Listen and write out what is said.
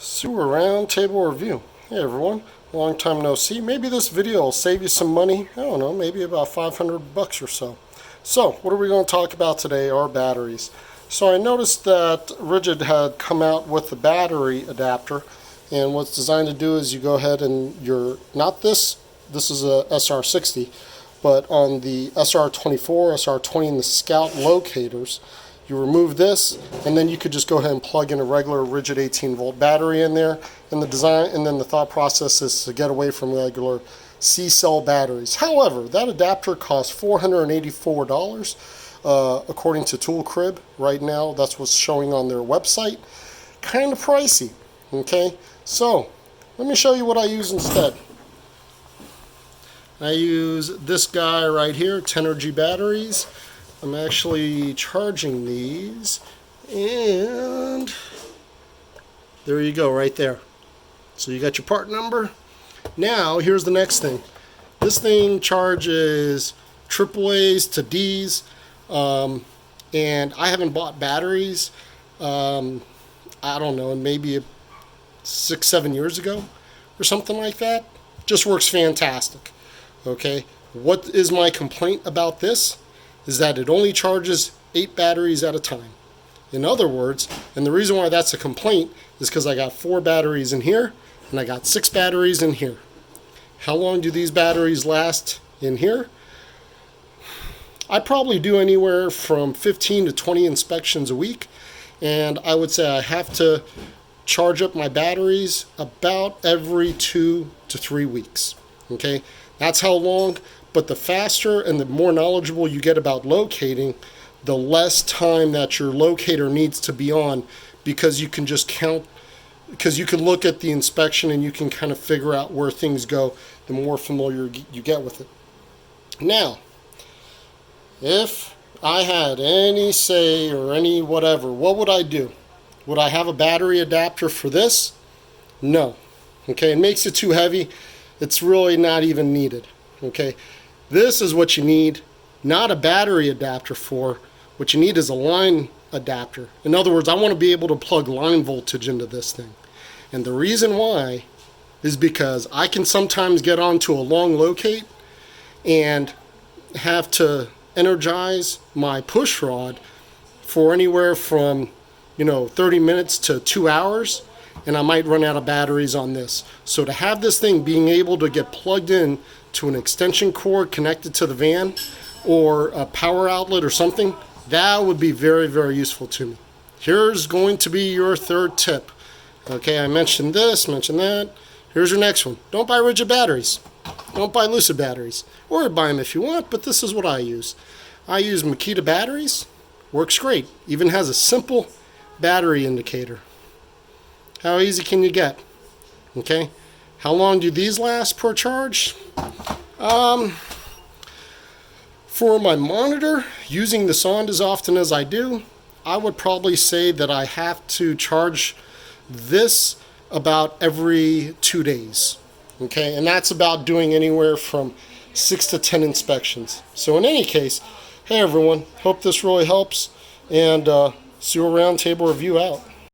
Sewer Roundtable Review. Hey everyone, long time no see. Maybe this video will save you some money. I don't know, maybe about 500 bucks or so. So, what are we going to talk about today? Our batteries. So I noticed that Ridgid had come out with the battery adapter, and what's designed to do is you go ahead and not this is a SR60, but on the SR24, SR20 and the Scout locators, you remove this, and then you could just go ahead and plug in a regular Ridgid 18-volt battery in there. And the thought process is to get away from regular C-cell batteries. However, that adapter costs $484 according to Tool Crib. Right now, that's what's showing on their website. Kind of pricey. Okay, so let me show you what I use instead. I use this guy right here, Tenergy batteries. I'm actually charging these, and there you go, right there. So you got your part number. Now, here's the next thing. This thing charges AAA's to D's, and I haven't bought batteries, I don't know, maybe 6-7 years ago or something like that. Just works fantastic. Okay, what is my complaint about this? Is that it only charges 8 batteries at a time. In other words, and the reason why that's a complaint is because I got 4 batteries in here and I got 6 batteries in here. How long do these batteries last in here? I probably do anywhere from 15 to 20 inspections a week, and I would say I have to charge up my batteries about every 2 to 3 weeks. Okay, that's how long. But the faster and the more knowledgeable you get about locating, the less time that your locator needs to be on, because you can just count, because you can look at the inspection and you can kind of figure out where things go, the more familiar you get with it. Now, if I had any say or any whatever, what would I do? Would I have a battery adapter for this? No. Okay, it makes it too heavy. It's really not even needed. Okay. This is what you need, not a battery adapter for. What you need is a line adapter. In other words, I want to be able to plug line voltage into this thing. And the reason why is because I can sometimes get onto a long locate and have to energize my push rod for anywhere from 30 minutes to 2 hours, and I might run out of batteries on this. So to have this thing being able to get plugged in to an extension cord connected to the van or a power outlet or something, that would be very, very useful to me. Here's going to be your third tip. Okay, I mentioned this, mentioned that. Here's your next one. Don't buy Ridgid batteries. Don't buy Lucid batteries. Or buy them if you want, but this is what I use. I use Makita batteries. Works great. Even has a simple battery indicator. How easy can you get? Okay. How long do these last per charge? For my monitor, using this on as often as I do, I would probably say that I have to charge this about every 2 days. Okay, and that's about doing anywhere from 6 to 10 inspections. So in any case, hey everyone, hope this really helps, and Sewer Roundtable Review out.